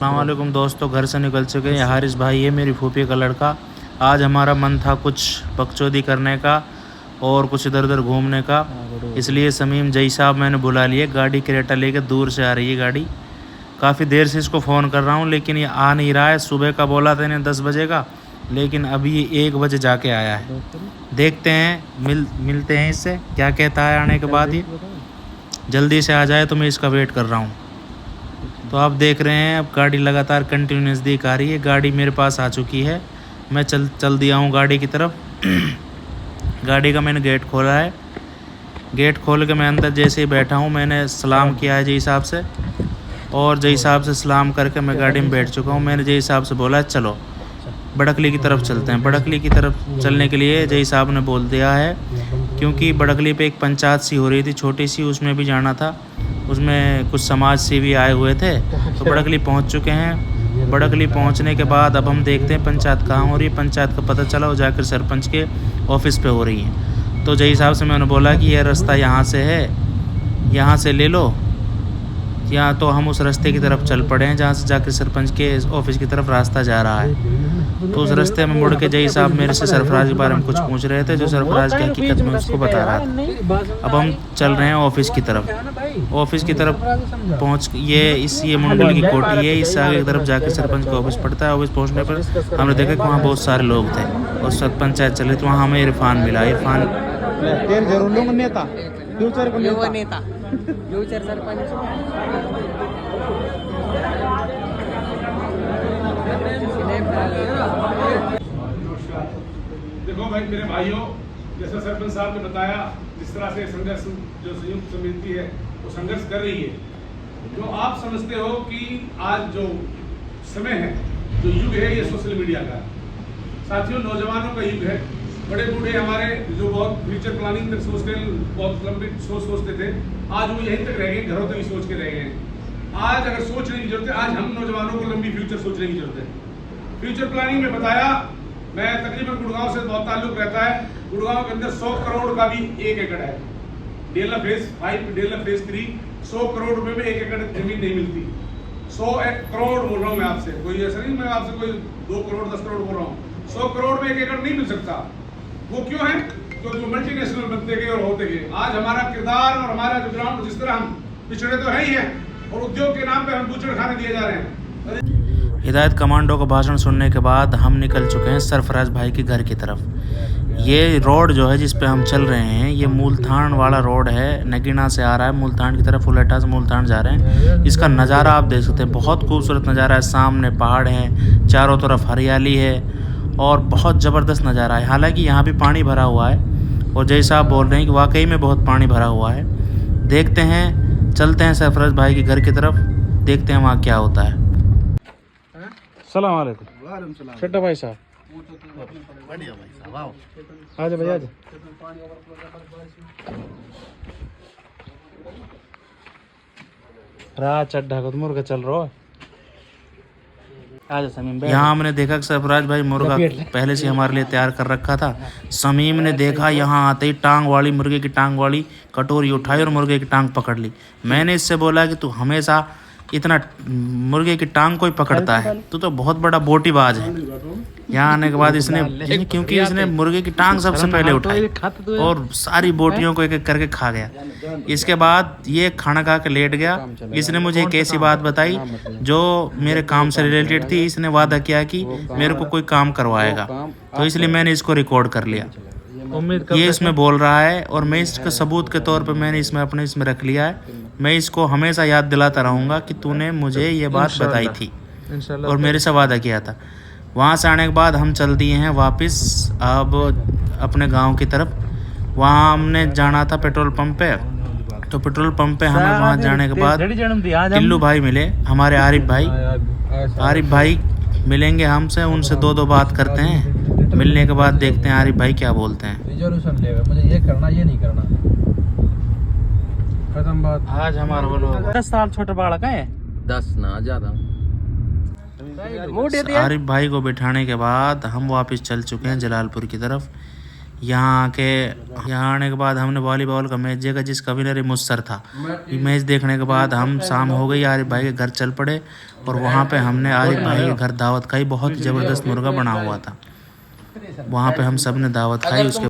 अस्सलामुअलैकुम दोस्तों, घर से निकल चुके हैं। हारिस भाई है मेरी फूफी का लड़का। आज हमारा मन था कुछ बकचोदी करने का और कुछ इधर उधर घूमने का, इसलिए समीम जई साहब मैंने बुला लिए। गाड़ी क्रेटा लेके दूर से आ रही है गाड़ी। काफ़ी देर से इसको फ़ोन कर रहा हूँ लेकिन ये आ नहीं रहा है। सुबह का बोला था इन्हें 10 बजे का, लेकिन अभी ये 1 बजे जाके आया है। देखते हैं मिलते हैं इससे, क्या कहता है आने के बाद। ये जल्दी से आ जाए तो मैं इसका वेट कर रहा हूँ। तो आप देख रहे हैं अब गाड़ी लगातार कंटिन्यू नज़दीक आ रही है। गाड़ी मेरे पास आ चुकी है। मैं चल दिया हूँ गाड़ी की तरफ। गाड़ी का मैंने गेट खोला है। गेट खोल के मैं अंदर जैसे ही बैठा हूँ, मैंने सलाम किया है जई साहब से, और जई साहब से सलाम करके मैं गाड़ी में बैठ चुका हूँ। मैंने जई साहब से बोला चलो बड़कली की तरफ चलते हैं। बड़कली की तरफ चलने के लिए जई साहब ने बोल दिया है, क्योंकि बड़कली पे एक पंचायत सी हो रही थी छोटी सी, उसमें भी जाना था। उसमें कुछ समाज सेवी आए हुए थे, तो बड़कली पहुंच चुके हैं। बड़कली पहुंचने के बाद अब हम देखते हैं पंचायत कहाँ हो रही है। पंचायत का पता चला वो जाकर सरपंच के ऑफिस पे हो रही है। तो जई साहब से मैंने बोला कि यह रास्ता यहाँ से है, यहाँ से ले लो, या तो हम उस रास्ते की तरफ चल पड़े हैं जहाँ से जाकर सरपंच के ऑफिस की तरफ रास्ता जा रहा है। तो उस रास्ते में मुड़ के जई साहब मेरे से सरफराज के बारे में कुछ पूछ रहे थे, जो सरफराज की हकीकत में उसको बता रहा था। अब हम चल रहे हैं ऑफिस की तरफ। ऑफिस की तरफ पहुँच ये मुंडल की कोठी है। इससे आगे की तरफ जाकर सरपंच का ऑफिस पड़ता है। ऑफिस पहुँचने पर हमने देखा कि वहाँ बहुत सारे लोग थे और सब पंचायत चले, तो वहाँ हमें इरफान मिला। इरफान नेता फ्यूचर सरपंच। देखो भाई मेरे भाइयों, जैसा सरपंच साहब ने बताया, जिस तरह से संघर्ष जो संयुक्त समिति है वो संघर्ष कर रही है, जो आप समझते हो कि आज जो समय है, जो युग है, ये सोशल मीडिया का साथियों, नौजवानों का युग है। बड़े बूढ़े हमारे जो बहुत फ्यूचर प्लानिंग तक सोचते, बहुत लंबी सोच सोचते थे, आज वो यहीं तक रह गए, घरों तक ही सोच के रह गए। आज अगर सोचने की जरूरत है, आज हम नौजवानों को लंबी फ्यूचर सोचने की जरूरत है। फ्यूचर प्लानिंग में बताया, मैं तकरीबन गुड़गांव से बहुत ताल्लुक रहता है। गुड़गांव के अंदर 100 करोड़ का भी 1 एकड़ है। डेला फेज 5, डेला फेज 3, 100 करोड़ रुपए में 1 एकड़ जमीन नहीं मिलती। 100 करोड़ बोल रहा हूँ मैं आपसे, कोई ऐसा नहीं मैं आपसे कोई 2 करोड़ 10 करोड़ बोल रहा हूँ। 100 करोड़ में 1 एकड़ नहीं मिल सकता। वो क्यों है? क्योंकि मल्टीनेशनल बनते गए और होते गए। आज हमारा किरदार और हमारा जो ग्राउंड, जिस तरह हम पिछड़े तो है ही हैं, और उद्योग के नाम पे हम बूचड़ खाने दिए जा रहे हैं। हिदायत कमांडो का भाषण सुनने के बाद हम निकल चुके हैं सरफराज भाई के घर की तरफ। ये रोड जो है जिस पे हम चल रहे हैं, ये मूलथान वाला रोड है। नगीना से आ रहा है मूलथान की तरफ, उलटा से मूलथान जा रहे हैं। इसका नज़ारा आप देख सकते हैं, बहुत खूबसूरत नज़ारा है। सामने पहाड़ है, चारों तरफ हरियाली है और बहुत ज़बरदस्त नज़ारा है। हालांकि यहाँ भी पानी भरा हुआ है, और जय साहब बोल रहे हैं कि वाकई में बहुत पानी भरा हुआ है। देखते हैं, चलते हैं सरफराज भाई के घर की तरफ, देखते हैं वहाँ क्या होता है। सलाम वालेकुम छोटा भाई साहब। बढ़िया भाई साहब, आओ आजा भैया आजा। रात चड्ढा को मुर्गा चल रहा है। यहाँ हमने देखा कि सरफराज भाई मुर्गा पहले से हमारे लिए तैयार कर रखा था। समीम ने देखा, यहाँ आते ही टांग वाली, मुर्गे की टांग वाली कटोरी उठाई और मुर्गे की टांग पकड़ ली। मैंने इससे बोला कि तू हमेशा इतना मुर्गे की टांग को ही पकड़ता है, तू तो बहुत बड़ा बोटीबाज है। यहाँ आने के बाद इसने, क्योंकि इसने मुर्गे की टांग सबसे पहले उठाई और सारी बोटियों को एक एक करके खा गया। इसके बाद ये खाना खा के लेट गया। इसने मुझे एक ऐसी बात बताई जो मेरे काम से रिलेटेड थी। इसने वादा किया कि मेरे को कोई काम करवाएगा, तो इसलिए मैंने इसको रिकॉर्ड कर लिया। ये इसमें बोल रहा है और मैं इसका सबूत के तौर पर मैंने इसमें रख लिया है। मैं इसको हमेशा याद दिलाता रहूँगा कि तूने मुझे ये बात बताई थी और मेरे से वादा किया था। वहाँ से आने के बाद हम चल दिए हैं वापस अब अपने गांव की तरफ। वहाँ हमने जाना था पेट्रोल पंप पे, तो पेट्रोल पंप पे हमें वहाँ जाने के बाद टिल्लू भाई मिले, हमारे आरिफ भाई। आरिफ भाई मिलेंगे हमसे, उनसे दो बात करते हैं। मिलने के बाद देखते हैं आरिफ भाई क्या बोलते हैं। रिजोल्यूशन लेगा, मुझे ये करना ये नहीं करना, खत्म बात। आज हमारा बोलो 10 साल छोटा बालक है, 10 ना ज्यादा। आरिफ भाई को बिठाने के बाद हम वापस चल चुके हैं जलालपुर की तरफ। यहाँ आने के बाद हमने वॉलीबॉल का मैच देखा जिसका विनर मुस्सर था। मैच देखने के बाद हम शाम हो गई, आरिफ भाई के घर चल पड़े और वहाँ पे हमने आरिफ भाई के घर दावत खाई। बहुत ज़बरदस्त मुर्गा बना हुआ था, वहाँ पे हम सब ने दावत खाई। उसके